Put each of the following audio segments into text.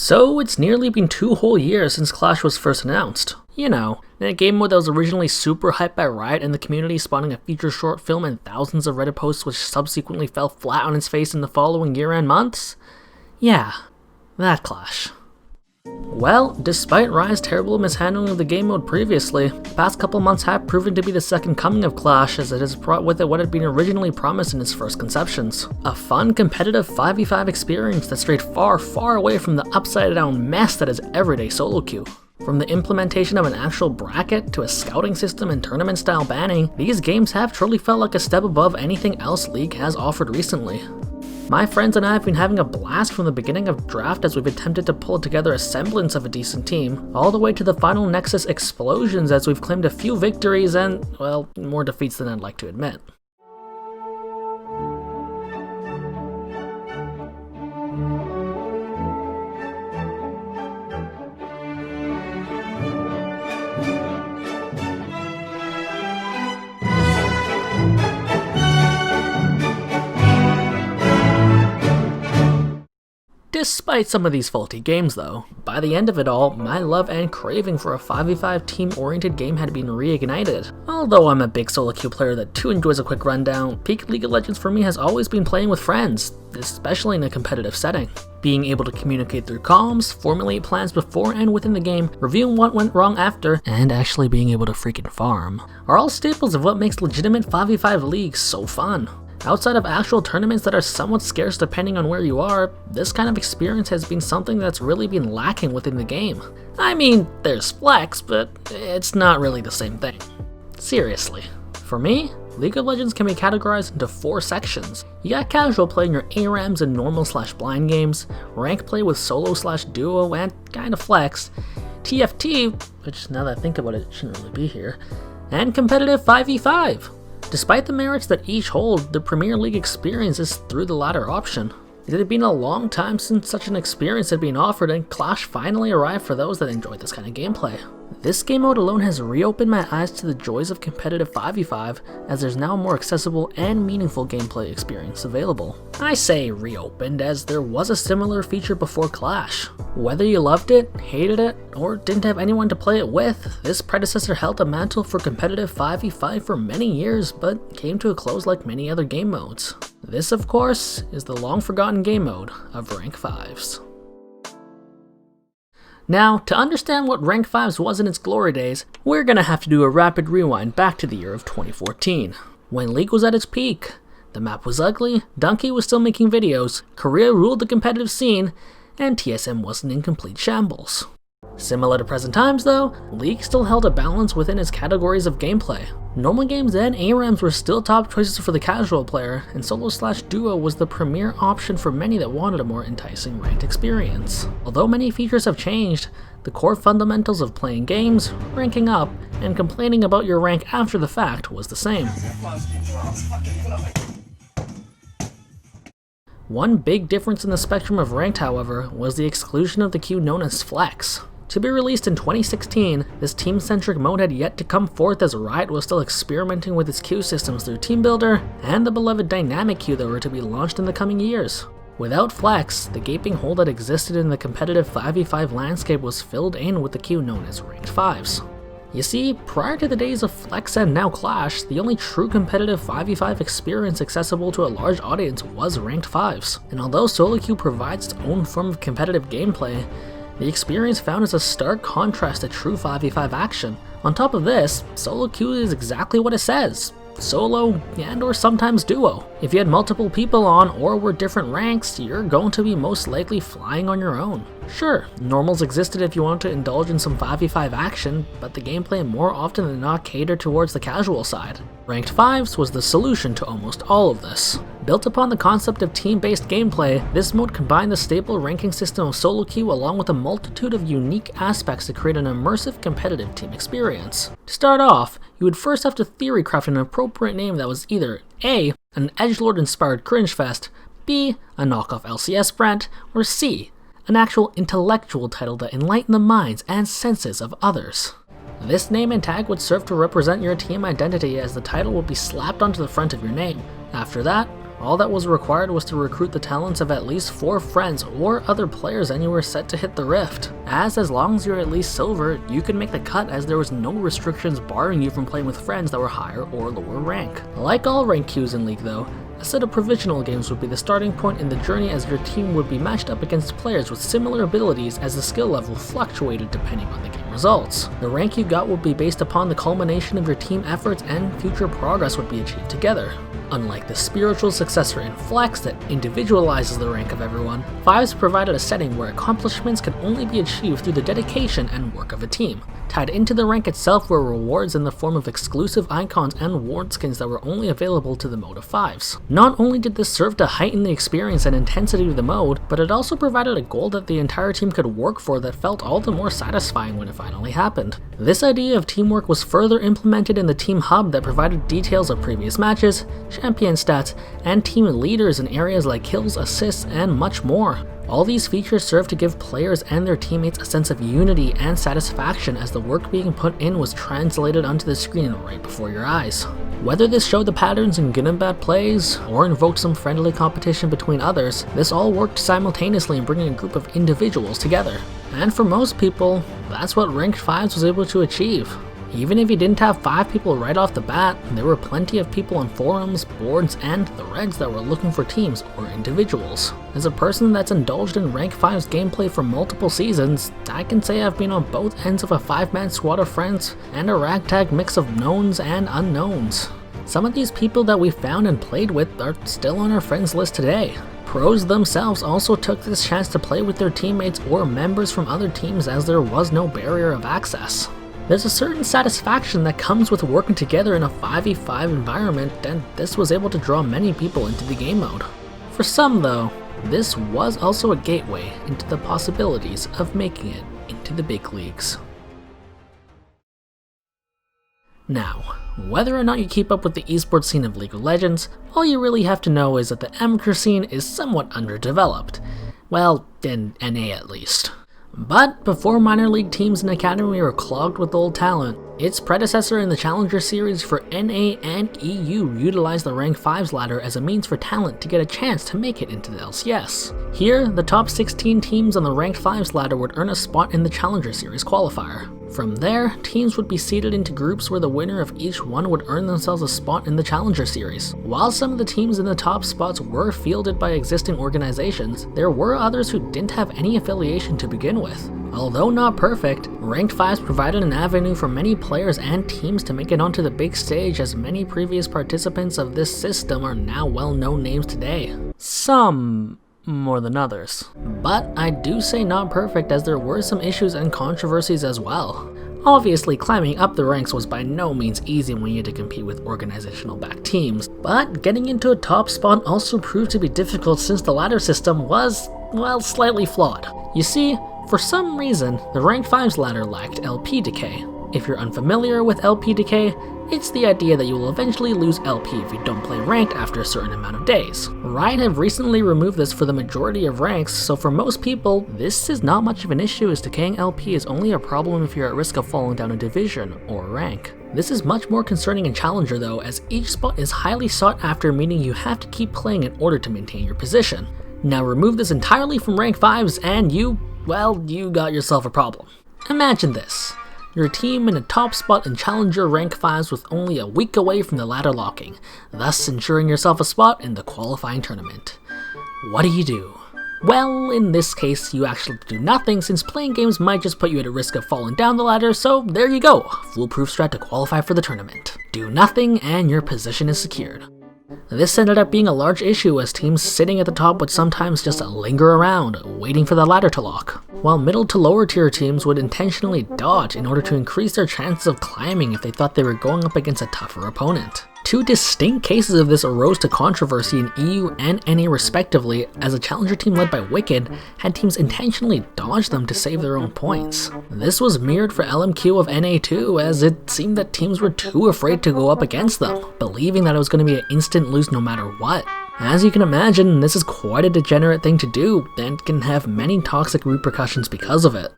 So it's nearly been 2 whole years since Clash was first announced. You know, in a game mode that was originally super hyped by Riot and the community, spawning a feature short film and thousands of Reddit posts which subsequently fell flat on its face in the following year and months? Yeah, that Clash. Well, despite Riot's terrible mishandling of the game mode previously, the past couple months have proven to be the second coming of Clash, as it has brought with it what had been originally promised in its first conceptions. A fun, competitive 5v5 experience that strayed far, far away from the upside-down mess that is everyday solo queue. From the implementation of an actual bracket to a scouting system and tournament-style banning, these games have truly felt like a step above anything else League has offered recently. My friends and I have been having a blast from the beginning of draft as we've attempted to pull together a semblance of a decent team, all the way to the final Nexus explosions as we've claimed a few victories and, well, more defeats than I'd like to admit. Despite some of these faulty games though, by the end of it all, my love and craving for a 5v5 team-oriented game had been reignited. Although I'm a big solo queue player that too enjoys a quick rundown, peak League of Legends for me has always been playing with friends, especially in a competitive setting. Being able to communicate through comms, formulate plans before and within the game, reviewing what went wrong after, and actually being able to freaking farm, are all staples of what makes legitimate 5v5 leagues so fun. Outside of actual tournaments that are somewhat scarce depending on where you are, this kind of experience has been something that's really been lacking within the game. I mean, there's flex, but it's not really the same thing. Seriously. For me, League of Legends can be categorized into 4 sections. You got casual play in your ARAMs and normal/blind games, rank play with solo/duo and kinda flex, TFT, which now that I think about it, shouldn't really be here, and competitive 5v5. Despite the merits that each hold, the Premier League experience is through the latter option. It had been a long time since such an experience had been offered, and Clash finally arrived for those that enjoyed this kind of gameplay. This game mode alone has reopened my eyes to the joys of competitive 5v5, as there's now a more accessible and meaningful gameplay experience available. I say reopened, as there was a similar feature before Clash. Whether you loved it, hated it, or didn't have anyone to play it with, this predecessor held a mantle for competitive 5v5 for many years, but came to a close like many other game modes. This, of course, is the long-forgotten game mode of Rank 5's. Now, to understand what Rank 5's was in its glory days, we're gonna have to do a rapid rewind back to the year of 2014, when League was at its peak. The map was ugly, Donkey was still making videos, Korea ruled the competitive scene, and TSM wasn't in complete shambles. Similar to present times though, League still held a balance within its categories of gameplay. Normal games and ARAMs were still top choices for the casual player, and solo/duo was the premier option for many that wanted a more enticing ranked experience. Although many features have changed, the core fundamentals of playing games, ranking up, and complaining about your rank after the fact was the same. One big difference in the spectrum of ranked, however, was the exclusion of the queue known as Flex. To be released in 2016, this team-centric mode had yet to come forth, as Riot was still experimenting with its queue systems through Team Builder and the beloved dynamic queue that were to be launched in the coming years. Without Flex, the gaping hole that existed in the competitive 5v5 landscape was filled in with the queue known as Ranked 5's. You see, prior to the days of Flex and now Clash, the only true competitive 5v5 experience accessible to a large audience was Ranked 5's. And although solo queue provides its own form of competitive gameplay, the experience found is a stark contrast to true 5v5 action. On top of this, solo queue is exactly what it says: solo and or sometimes duo. If you had multiple people on or were different ranks, you're going to be most likely flying on your own. Sure, normals existed if you wanted to indulge in some 5v5 action, but the gameplay more often than not catered towards the casual side. Ranked 5's was the solution to almost all of this. Built upon the concept of team-based gameplay, this mode combined the staple ranking system of solo queue along with a multitude of unique aspects to create an immersive competitive team experience. To start off, you would first have to theory craft an appropriate name that was either A, an edgelord-inspired cringe fest, B, a knockoff LCS brand, or C, an actual intellectual title that enlightened the minds and senses of others. This name and tag would serve to represent your team identity, as the title would be slapped onto the front of your name. After that, All that was required was to recruit the talents of at least 4 friends or other players and you were set to hit the rift. As long as you're at least silver, you could make the cut as there was no restrictions barring you from playing with friends that were higher or lower rank. Like all rank queues in League though, a set of provisional games would be the starting point in the journey as your team would be matched up against players with similar abilities as the skill level fluctuated depending on the game results. The rank you got would be based upon the culmination of your team efforts and future progress would be achieved together. Unlike the spiritual successor in Flex that individualizes the rank of everyone, 5's provided a setting where accomplishments can only be achieved through the dedication and work of a team. Tied into the rank itself were rewards in the form of exclusive icons and ward skins that were only available to the mode of 5's. Not only did this serve to heighten the experience and intensity of the mode, but it also provided a goal that the entire team could work for that felt all the more satisfying when it finally happened. This idea of teamwork was further implemented in the team hub that provided details of previous matches, champion stats, and team leaders in areas like kills, assists, and much more. All these features serve to give players and their teammates a sense of unity and satisfaction as the work being put in was translated onto the screen right before your eyes. Whether this showed the patterns in good and bad plays, or invoked some friendly competition between others, this all worked simultaneously in bringing a group of individuals together. And for most people, that's what Ranked 5's was able to achieve. Even if you didn't have 5 people right off the bat, there were plenty of people on forums, boards, and threads that were looking for teams or individuals. As a person that's indulged in Rank 5's gameplay for multiple seasons, I can say I've been on both ends of a 5-man squad of friends and a ragtag mix of knowns and unknowns. Some of these people that we found and played with are still on our friends list today. Pros themselves also took this chance to play with their teammates or members from other teams as there was no barrier of access. There's a certain satisfaction that comes with working together in a 5v5 environment, and this was able to draw many people into the game mode. For some though, this was also a gateway into the possibilities of making it into the big leagues. Now, whether or not you keep up with the esports scene of League of Legends, all you really have to know is that the amateur scene is somewhat underdeveloped. Well, in NA at least. But before minor league teams and academy were clogged with old talent, its predecessor in the Challenger series for NA and EU utilized the Rank 5's ladder as a means for talent to get a chance to make it into the LCS. Here, the top 16 teams on the Ranked 5's ladder would earn a spot in the Challenger series qualifier. From there, teams would be seeded into groups where the winner of each one would earn themselves a spot in the Challenger series. While some of the teams in the top spots were fielded by existing organizations, there were others who didn't have any affiliation to begin with. Although not perfect, Ranked 5's provided an avenue for many players and teams to make it onto the big stage, as many previous participants of this system are now well-known names today. Some more than others. But I do say not perfect, as there were some issues and controversies as well. Obviously, climbing up the ranks was by no means easy when you had to compete with organizational backed teams, but getting into a top spot also proved to be difficult since the ladder system was, well, slightly flawed. You see, for some reason, the Ranked 5's ladder lacked LP decay. If you're unfamiliar with LP decay, it's the idea that you will eventually lose LP if you don't play ranked after a certain amount of days. Riot have recently removed this for the majority of ranks, so for most people, this is not much of an issue, as decaying LP is only a problem if you're at risk of falling down a division or rank. This is much more concerning in Challenger though, as each spot is highly sought after, meaning you have to keep playing in order to maintain your position. Now remove this entirely from Rank 5's and you got yourself a problem. Imagine this. Your team in a top spot in Challenger Rank 5's with only a week away from the ladder locking, thus ensuring yourself a spot in the qualifying tournament. What do? Well, in this case, you actually do nothing, since playing games might just put you at a risk of falling down the ladder, so there you go, foolproof strat to qualify for the tournament. Do nothing and your position is secured. This ended up being a large issue, as teams sitting at the top would sometimes just linger around, waiting for the ladder to lock, while middle to lower tier teams would intentionally dodge in order to increase their chances of climbing if they thought they were going up against a tougher opponent. Two distinct cases of this arose to controversy in EU and NA respectively, as a Challenger team led by Wicked had teams intentionally dodge them to save their own points. This was mirrored for LMQ of NA too, as it seemed that teams were too afraid to go up against them, believing that it was going to be an instant lose no matter what. As you can imagine, this is quite a degenerate thing to do, and can have many toxic repercussions because of it.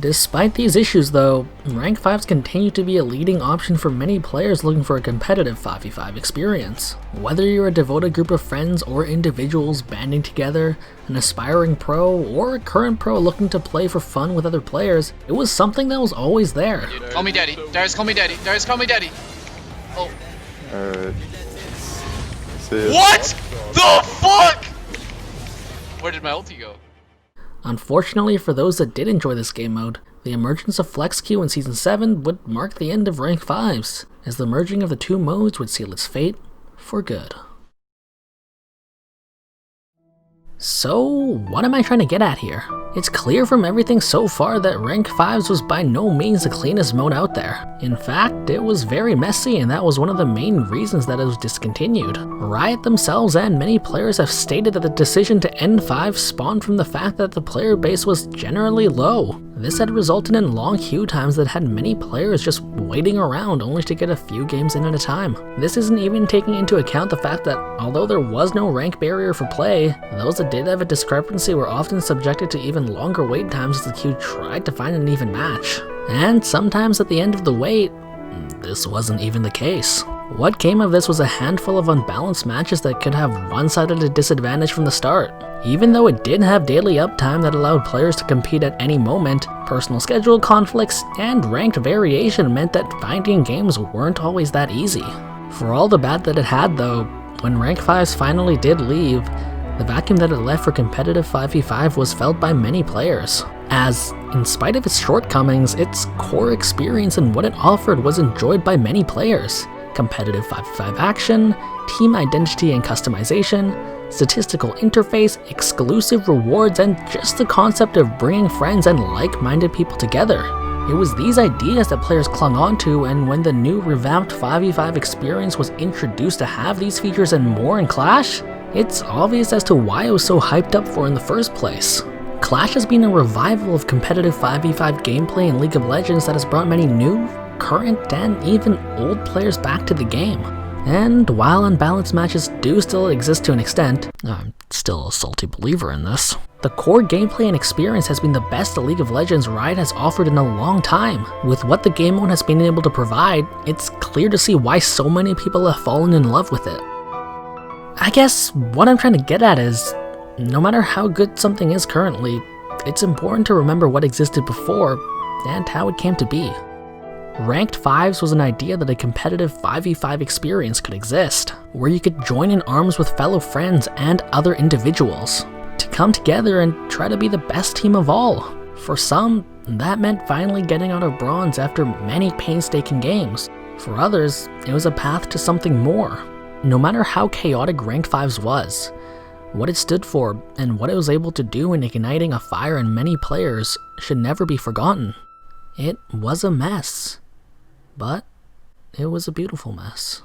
Despite these issues though, Rank 5's continue to be a leading option for many players looking for a competitive 5v5 experience. Whether you're a devoted group of friends or individuals banding together, an aspiring pro, or a current pro looking to play for fun with other players, it was something that was always there. Call me daddy. Darius, call me daddy. Darius, call me daddy. Oh. Alright. What the fuck? Where did my ulti go? Unfortunately for those that did enjoy this game mode, the emergence of Flex Q in Season 7 would mark the end of Rank 5's, as the merging of the two modes would seal its fate for good. So, what am I trying to get at here? It's clear from everything so far that Rank 5's was by no means the cleanest mode out there. In fact, it was very messy, and that was one of the main reasons that it was discontinued. Riot themselves and many players have stated that the decision to end 5 spawned from the fact that the player base was generally low. This had resulted in long queue times that had many players just waiting around only to get a few games in at a time. This isn't even taking into account the fact that although there was no rank barrier for play, those that did have a discrepancy were often subjected to even longer wait times as the queue tried to find an even match. And sometimes at the end of the wait, this wasn't even the case. What came of this was a handful of unbalanced matches that could have one-sided a disadvantage from the start. Even though it did have daily uptime that allowed players to compete at any moment, personal schedule conflicts and ranked variation meant that finding games weren't always that easy. For all the bad that it had though, when Rank 5's finally did leave, the vacuum that it left for competitive 5v5 was felt by many players, as, in spite of its shortcomings, its core experience and what it offered was enjoyed by many players. Competitive 5v5 action, team identity and customization, statistical interface, exclusive rewards, and just the concept of bringing friends and like-minded people together. It was these ideas that players clung onto, and when the new revamped 5v5 experience was introduced to have these features and more in Clash, it's obvious as to why it was so hyped up for in the first place. Clash has been a revival of competitive 5v5 gameplay in League of Legends that has brought many new, current, and even old players back to the game. And while unbalanced matches do still exist to an extent, I'm still a salty believer in this, the core gameplay and experience has been the best the League of Legends Riot has offered in a long time. With what the game mode has been able to provide, it's clear to see why so many people have fallen in love with it. I guess what I'm trying to get at is, no matter how good something is currently, it's important to remember what existed before and how it came to be. Ranked 5's was an idea that a competitive 5v5 experience could exist, where you could join in arms with fellow friends and other individuals, to come together and try to be the best team of all. For some, that meant finally getting out of bronze after many painstaking games. For others, it was a path to something more. No matter how chaotic Rank 5's was, what it stood for and what it was able to do in igniting a fire in many players should never be forgotten. It was a mess, but it was a beautiful mess.